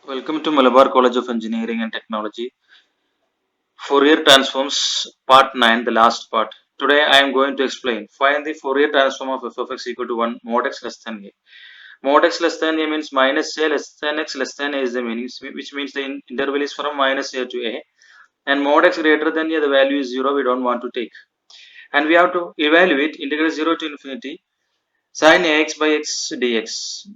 Welcome to Malabar College of Engineering and Technology. Fourier transforms part 9, the last part. Today I am going to explain. Find the Fourier transform of f of x equal to 1 mod x less than a. Mod x less than a means minus a less than x less than a is the meaning, which means the interval is from minus a to a. And mod x greater than a, the value is 0, we don't want to take. And we have to evaluate integral 0 to infinity sin ax by x dx.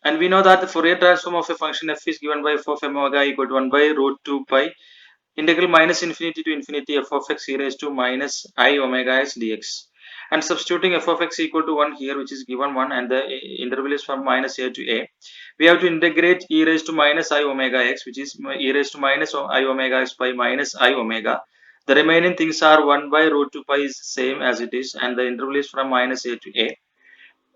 And we know that the Fourier transform of a function f is given by f of omega equal to 1 by root 2 pi integral minus infinity to infinity f of x e raised to minus I omega x dx. And substituting f of x equal to 1 here, which is given 1, and the interval is from minus a to a, we have to integrate e raised to minus I omega x, which is e raised to minus I omega x by minus I omega. The remaining things are 1 by root 2 pi is same as it is, and the interval is from minus a to a.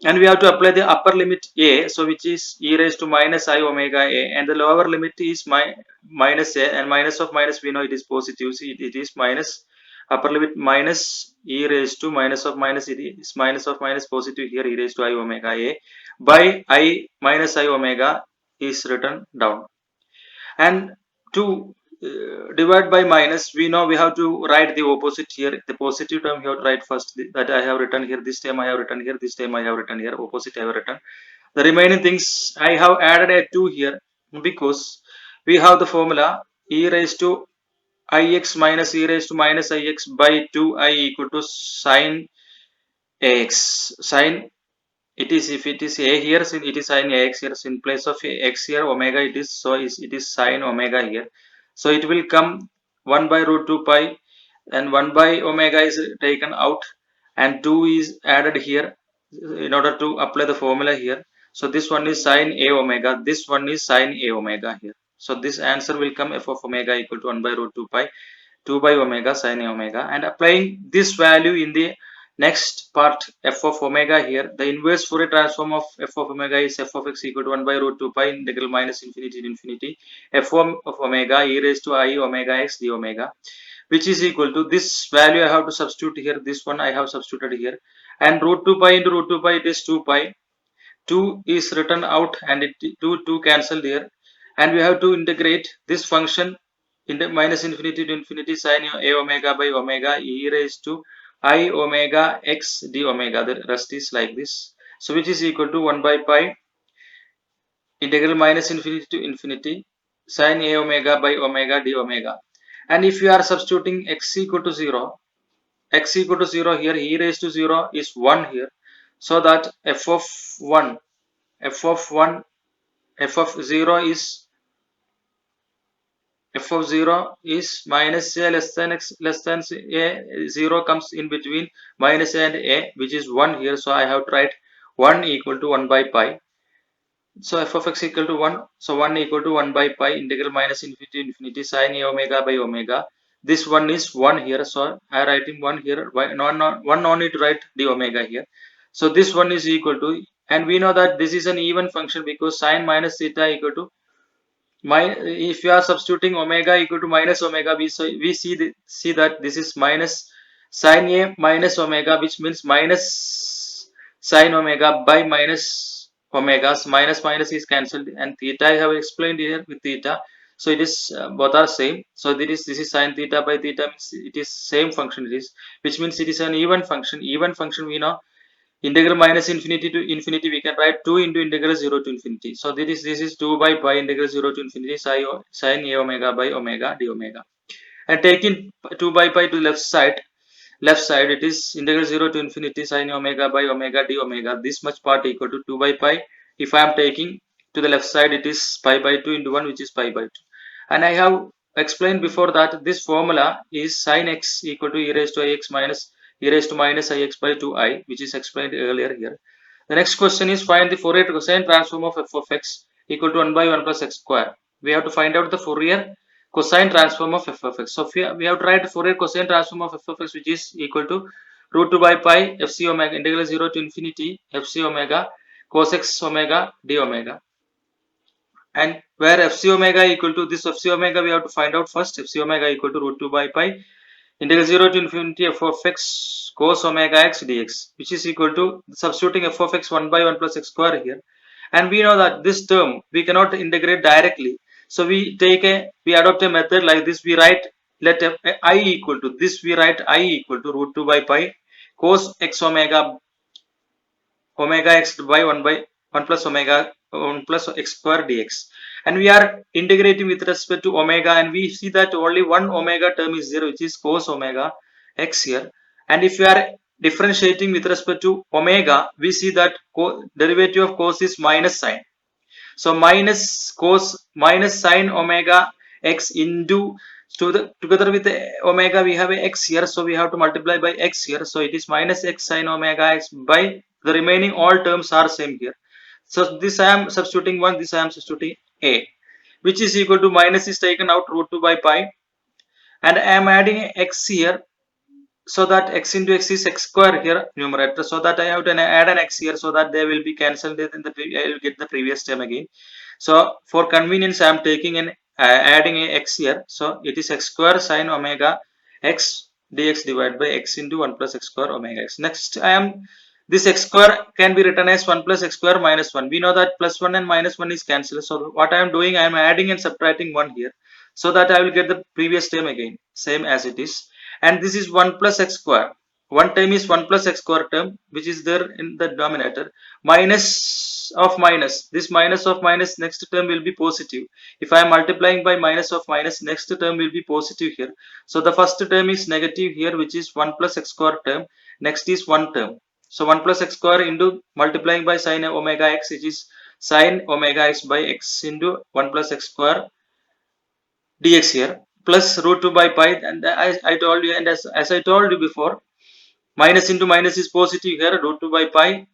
And we have to apply the upper limit a, so which is e raised to minus I omega a, and the lower limit is minus a, and minus of minus we know it is positive, so it is minus upper limit minus e raised to minus of minus, it is minus of minus positive here, e raised to I omega a by I minus I omega is written down. And to divide by minus, we know we have to write the opposite here. The positive term we have to write first, that I have written here, this time I have written here, this time I have written here, opposite I have written. The remaining things I have added a 2 here, because we have the formula e raised to ix minus e raised to minus ix by 2I equal to sine ax. Sine, it is, if it is a here, it is sin ax here, so in place of x here omega it is, so it is sin omega here, so it will come 1 by root 2 pi, and 1 by omega is taken out, and 2 is added here in order to apply the formula here. So this one is sin a omega, this one is sin a omega here. So this answer will come f of omega equal to 1 by root 2 pi 2 by omega sin a omega. And applying this value in the next part f of omega here, the inverse Fourier transform of f of omega is f of x equal to 1 by root 2 pi integral minus infinity to infinity f of omega e raised to I omega x d omega, which is equal to this value I have to substitute here, this one I have substituted here, and root 2 pi into root 2 pi, it is 2 pi, 2 is written out, and it 2 cancelled here, and we have to integrate this function in the minus infinity to infinity sin a omega by omega e raised to I omega x d omega. The rest is like this, so which is equal to 1 by pi integral minus infinity to infinity sin a omega by omega d omega. And if you are substituting x equal to 0, x equal to 0 here, e raised to 0 is 1 here, so that f of 1 f of 1 f of 0 is f of 0 is minus a less than x less than a, 0 comes in between minus a and a, which is 1 here, so I have to write 1 equal to 1 by pi. So f of x equal to 1, so 1 equal to 1 by pi integral minus infinity to infinity sin a omega by omega. This one is 1 here, so I am writing 1 here. Why no need to write the omega here. So this one is equal to, and we know that this is an even function because sin minus theta equal to if you are substituting omega equal to minus omega, we see that this is minus sin a minus omega, which means minus sin omega by minus omega. So minus minus is cancelled, and theta I have explained here with theta, so it is both are same. So this is sin theta by theta, means it is same function, it is, which means it is an even function. Even function, we know integral minus infinity to infinity, we can write 2 into integral 0 to infinity. So this is 2 by pi integral 0 to infinity sin a omega by omega d omega. And taking 2 by pi to left side it is integral 0 to infinity sin omega by omega d omega. This much part equal to 2 by pi. If I am taking to the left side, it is pi by 2 into 1, which is pi by 2. And I have explained before that this formula is sin x equal to e raised to ix minus e raised to minus ix by 2I, which is explained earlier here. The next question is find the Fourier cosine transform of f of x equal to 1 by 1 plus x square. We have to find out the Fourier cosine transform of f of x. So we have to write the Fourier cosine transform of f of x, which is equal to root 2 by pi fc omega integral 0 to infinity fc omega cos x omega d omega. And where fc omega equal to this fc omega, we have to find out first. Fc omega equal to root 2 by pi integral 0 to infinity f of x cos omega x dx, which is equal to substituting f of x 1 by 1 plus x square here. And we know that this term we cannot integrate directly, So we adopt a method like this. We write, let I equal to this. We write I equal to root 2 by pi cos x omega x by 1 plus omega 1 plus x square dx, and we are integrating with respect to omega, and we see that only one omega term is there, which is cos omega x here. And if we are differentiating with respect to omega, we see that derivative of cos is minus sign. So minus cos minus sine omega x into together with the omega we have a x here, so we have to multiply by x here, so it is minus x sine omega x by the remaining all terms are same here. So this I am substituting 1, this I am substituting a, which is equal to minus is taken out root 2 by pi, and I am adding x here, so that x into x is x square here numerator, so that I have to add an x here, so that they will be cancelled in the I will get the previous term again. So for convenience I am taking an adding a x here, so it is x square sine omega x dx divided by x into 1 plus x square omega x. Next I am, this x square can be written as 1 plus x square minus 1. We know that plus 1 and minus 1 is cancelled, so what I am doing, I am adding and subtracting 1 here, so that I will get the previous term again same as it is. And this is 1 plus x square, one term is 1 plus x square term which is there in the denominator, minus of minus, this minus of minus, next term will be positive. If I am multiplying by minus of minus, next term will be positive here. So the first term is negative here, which is 1 plus x square term, next is 1 term. So 1 plus x square into multiplying by sine omega x, which is sine omega x by x into 1 plus x square dx here, plus root 2 by pi. And I told you, and as I told you before, minus into minus is positive here, root 2 by pi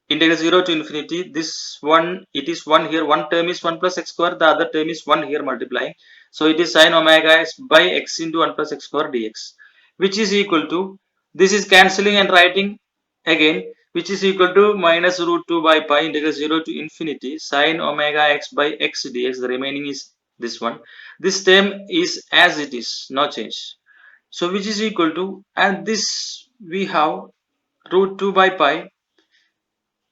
integral 0 to infinity. This one, it is 1 here, one term is 1 plus x square, the other term is 1 here multiplying, so it is sine omega x by x into 1 plus x square dx, which is equal to, this is cancelling and writing again, which is equal to minus root 2 by pi integral 0 to infinity sine omega x by x dx. The remaining is this one. This term is as it is, no change. So which is equal to, and this we have root 2 by pi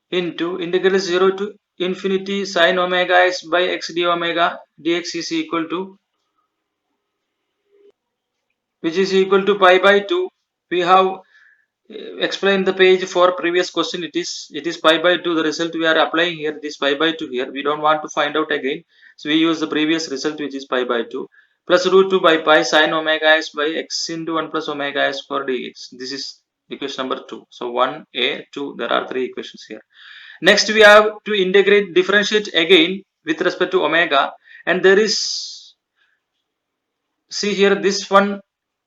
into integral 0 to infinity sine omega x by x d omega dx is equal to, which is equal to pi by 2. We have explained the page for previous question. It is pi by 2. The result we are applying here, this pi by 2 here. We don't want to find out again, so we use the previous result, which is pi by 2 plus root 2 by pi sine omega x by x into 1 plus omega x for dx. This is equation number 2. So 1a 2, there are 3 equations here. Next we have to integrate, differentiate again with respect to omega, and there is, see here, this one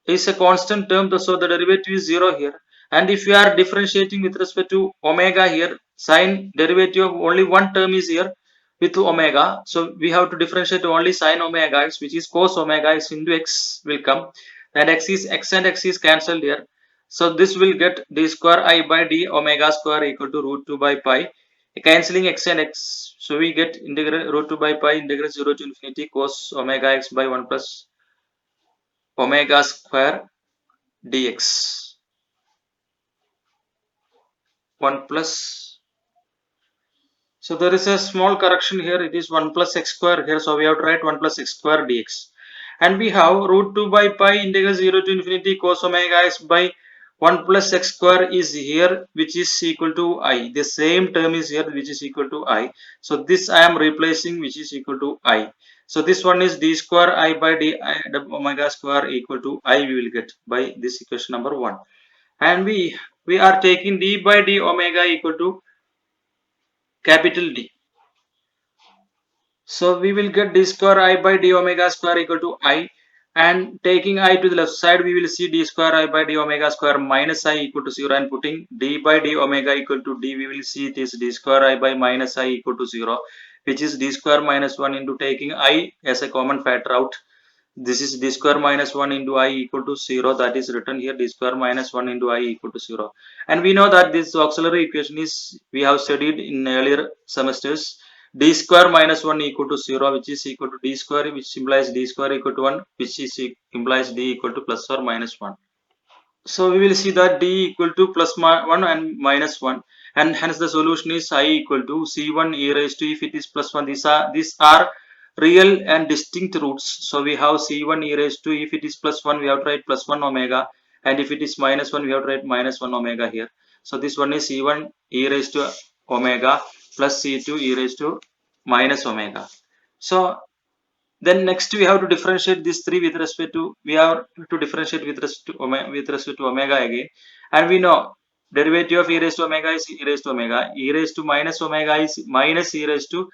is a constant term, so the derivative is 0 here. And if we are differentiating with respect to omega here, sine derivative of only one term is here with omega, so we have to differentiate only sine omega x, which is cos omega x into x will come, and x and x is cancelled here, so this will get d square I by d omega square equal to root 2 by pi, cancelling x and x, so we get integral root 2 by pi integral 0 to infinity cos omega x by 1 plus omega square dx, 1 plus, so there is a small correction here, it is 1 plus x square here, so we have to write 1 plus x square dx. And we have root 2 by pi integral 0 to infinity cos omega x by 1 plus x square is here, which is equal to I. The same term is here, which is equal to I. So this I am replacing, which is equal to I. So this one is d square I by d omega square equal to I, we will get by this equation number 1. And we are taking d by d omega equal to capital D. So we will get d square I by d omega square equal to I, and taking I to the left side, we will see d square I by d omega square minus I equal to 0, and putting d by d omega equal to d, we will see it is d square I by minus I equal to 0, which is d square minus 1 into taking I as a common factor out. This is d square minus 1 into I equal to 0, that is written here, d square minus 1 into I equal to 0. And we know that this auxiliary equation is, we have studied in earlier semesters, d square minus 1 equal to 0, which is equal to d square, which implies d square equal to 1, which is implies d equal to plus or minus 1. So we will see that d equal to plus 1 and minus 1, and hence the solution is I equal to c1 e raised to, if it is plus 1, these are real and distinct roots. So we have c1 e raised to, if it is plus 1, we have to write plus 1 omega, and if it is minus 1, we have to write minus 1 omega here. So this one is c1 e raised to omega plus c2 e raised to minus omega. So then next we have to differentiate these three with respect to, we have to differentiate with respect to omega again, and we know derivative of e raised to omega is e raised to omega, e raised to minus omega is minus e raised to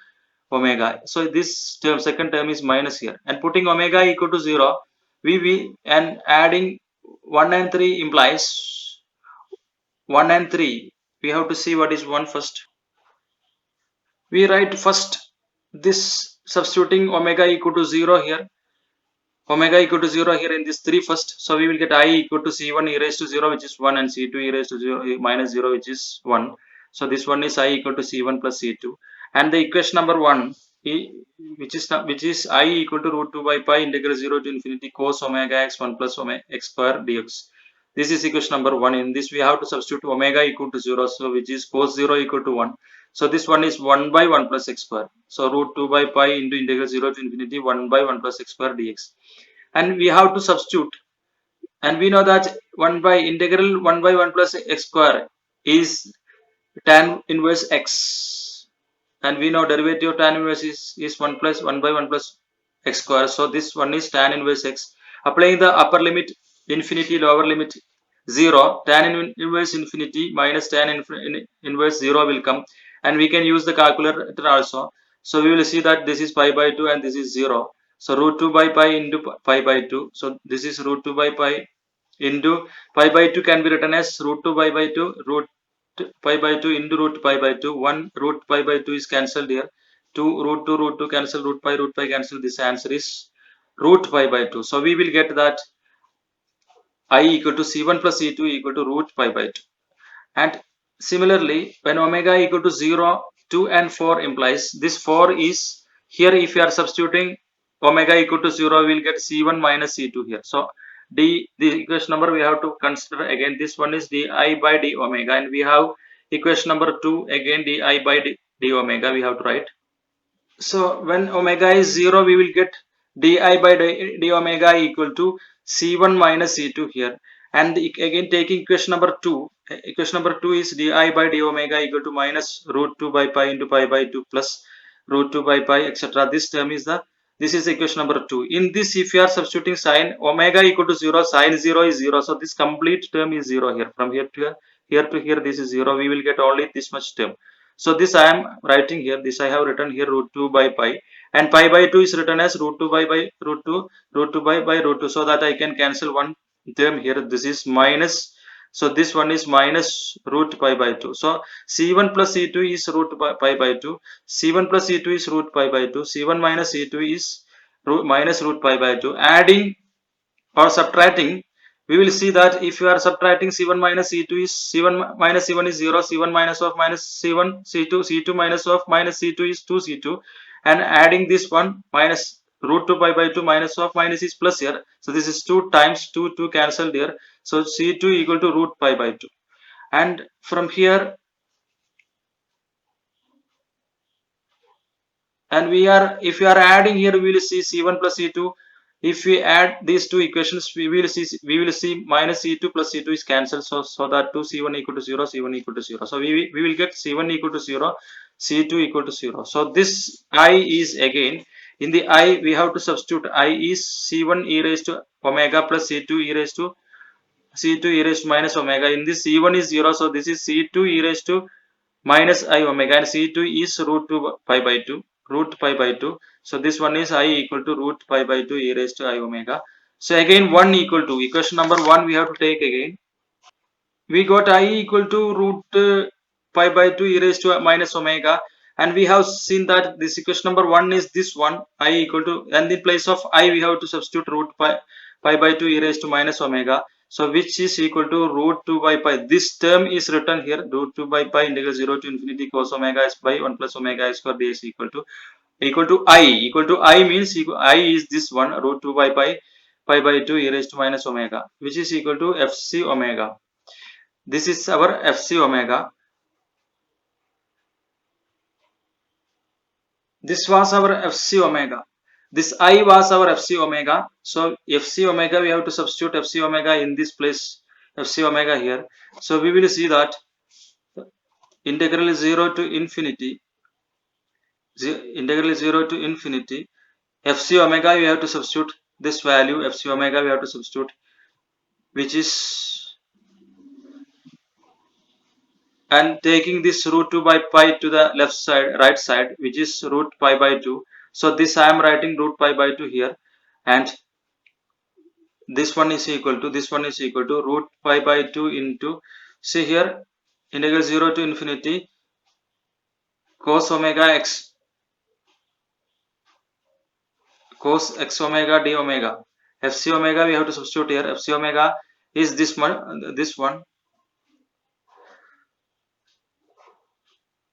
omega. So this term, second term, is minus here, and putting omega equal to 0, we and adding 1 and 3 implies 1 and 3. We have to see what is 1 first. We write first this, substituting omega equal to 0 here, omega equal to 0 here in this 3 first. So we will get I equal to c1 e raised to 0, which is 1, and c2 e raised to 0 minus 0, which is 1. So this one is I equal to c1 plus c2, and the equation number 1, which is I equal to root 2 by pi integral 0 to infinity cos omega x 1 plus omega x square dx. This is equation number 1. In this we have to substitute omega equal to 0, so which is cos 0 equal to 1. So this one is 1 by 1 plus x square. So root 2 by pi into integral 0 to infinity 1 by 1 plus x square dx. And we have to substitute, and we know that 1 by integral 1 by 1 plus x square is tan inverse x, and we know derivative of tan inverse is 1 plus 1 by 1 plus x square. So this one is tan inverse x. Applying the upper limit infinity, lower limit 0, tan inverse infinity minus tan inverse 0 will come, and we can use the calculator also. So we will see that this is pi by 2 and this is 0. So root 2 by pi into pi by 2. So this is root 2 by pi into pi by 2 can be written as root 2 pi by 2 root pi by 2 into root pi by 2. 1 root pi by 2 is cancelled here. 2 root 2 cancel, root pi cancel. This answer is root pi by 2. So we will get that I equal to c1 plus c2 equal to root pi by 2. And similarly, when omega equal to 0, 2 and 4 implies this 4 is here. If you are substituting omega equal to 0, we will get c1 minus c2 here. So the equation number we have to consider again. This one is di by d omega, and we have equation number 2 again, di by d omega we have to write. So when omega is 0, we will get di by d omega equal to c1 minus c2 here. And again taking equation number 2, equation number 2 is di by d omega equal to minus root 2 by pi into pi by 2 plus root 2 by pi, etc. This term is this is equation number 2. In this, if you are substituting sine omega equal to 0, sine 0 is 0. So this complete term is 0 here. From here to here, this is 0. We will get only this much term. So this I am writing here, this I have written here root 2 by pi, and pi by 2 is written as root 2 by root 2, root 2 by root 2, so that I can cancel one term here. This is minus, so this one is minus root pi by 2. So c1 plus c2 is root pi by 2, c1 plus c2 is root pi by 2, c1 minus c2 is minus root pi by 2. Adding or subtracting, we will see that if you are subtracting c1 minus c2 is c1 minus c1 is 0, c1 minus of minus c1 c2, c2 minus of minus c2 is 2c2, and adding this one minus root 2 pi by 2 minus of minus is plus here. So this is 2 times 2 cancelled here. So c2 equal to root pi by 2, and from here, and we are, if we are adding here, we will see c1 plus c2. If we add these two equations, we will see minus c2 plus c2 is cancelled. So that 2 c1 equal to 0, c1 equal to 0. So we will get c1 equal to 0, c2 equal to 0. So this I is again, in the I we have to substitute. I is c1 e raised to omega plus c2 e raised to minus omega. In this c1 is 0, so this is c2 e raised to minus I omega, and c2 is root 2 pi by 2, root pi by 2. So this one is I equal to root pi by 2 e raised to I omega. So again 1 equal to, equation number 1 we have to take again. We got I equal to root pi by 2 e raised to minus omega, and we have seen that this equation number 1 is this one, I equal to, and in place of I we have to substitute root pi by 2 e raised to minus omega. So which is equal to root 2 by pi. This term is written here, root 2 by pi integral 0 to infinity cos omega s by 1 plus omega s square dx equal to I. Equal to I means I is this one, root 2 by pi by 2 e raised to minus omega, which is equal to fc omega. This is our fc omega. This was our fc omega. This I was our fc omega. So fc omega, we have to substitute fc omega in this place, fc omega here. So we will see that integral is 0 to infinity, integral is 0 to infinity. Fc omega, we have to substitute this value, fc omega we have to substitute, which is, and taking this root 2 by pi to the left side, right side, which is root pi by 2. So this I am writing root pi by 2 here, and this one is equal to, this one is equal to root pi by 2 into, see here, integral 0 to infinity cos omega x, cos x omega d omega. Fc omega we have to substitute here. Fc omega is this one,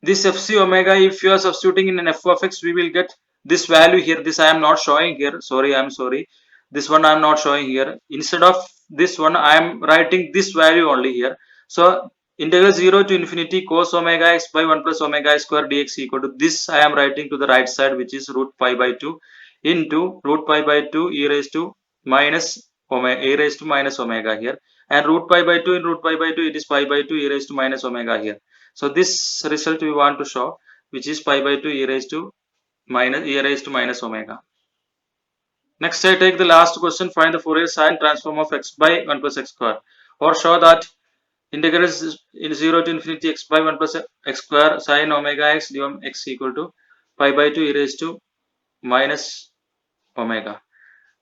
this fc omega, if you are substituting in an f of x, we will get this value here. This I am not showing here, sorry, I am sorry, this one I am not showing here. Instead of this one, I am writing this value only here. So integral 0 to infinity cos omega x by 1 plus omega square dx equal to this I am writing to the right side, which is root pi by 2 into root pi by 2 e raised to minus omega, e raised to minus omega here, and root pi by 2 in root pi by 2, it is pi by 2 e raised to minus omega here. So this result we want to show, which is pi by 2 e raised to minus omega. Next, I take the last question. Find the Fourier sine transform of x by 1 plus x square, or show that integral is in 0 to infinity x by 1 plus x square sine omega x dm x equal to pi by 2 e raised to minus omega.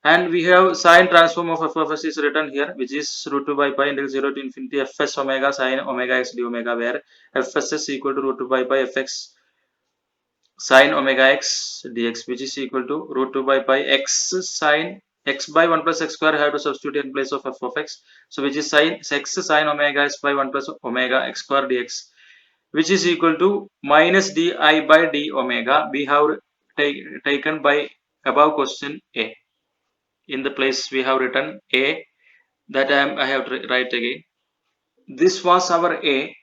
And we have sine transform of f of s is written here, which is root 2 by pi integral 0 to infinity fs omega sine omega x d omega, where fs is equal to root 2 by pi fx sine omega x dx, which is equal to root 2 by pi x sine x by 1 plus x square. I have to substitute in place of f of x, so which is sine x sine omega x by 1 plus omega x square dx, which is equal to minus di by d omega. We have taken by above question a. In the place we have written a, that I have to write again. This was our a,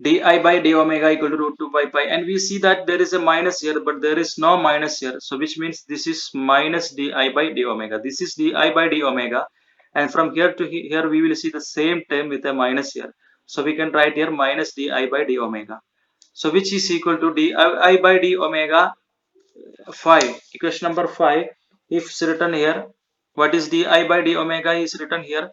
di by d omega equal to root 2 by pi, and we see that there is a minus here, but there is no minus here, so which means this is minus di by d omega. This is di by d omega, and from here to here we will see the same term with a minus here, so we can write here minus di by d omega, so which is equal to di by d omega 5. Equation number 5, if it's written here, what is di by d omega is written here.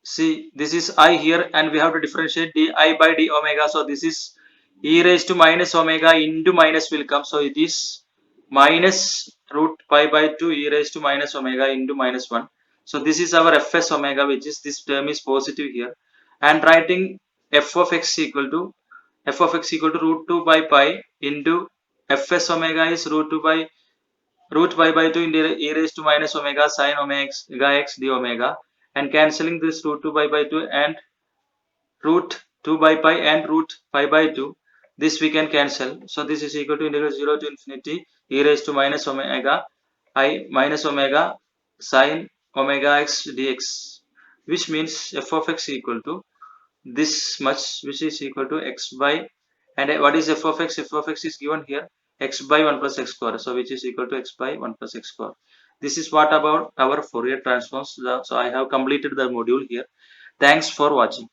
See, this is I here, and we have to differentiate di by d omega. So this is e raised to minus omega into minus will come. So it is minus root pi by 2 e raised to minus omega into minus 1. So this is our fs omega, which is this term is positive here. And writing f of x equal to root 2 by pi into fs omega is root pi by 2 into e raised to minus omega sine omega x d omega, and cancelling this root 2 by 2 and root 2 by pi and root pi by 2, this we can cancel. So this is equal to integral 0 to infinity e raised to minus omega I minus omega sine omega x dx, which means f of x equal to this much, which is equal to x by, and what is f of x? F of x is given here, x by 1 plus x square, so which is equal to x by 1 plus x square. This is what about our Fourier transforms. So I have completed the module here. Thanks for watching.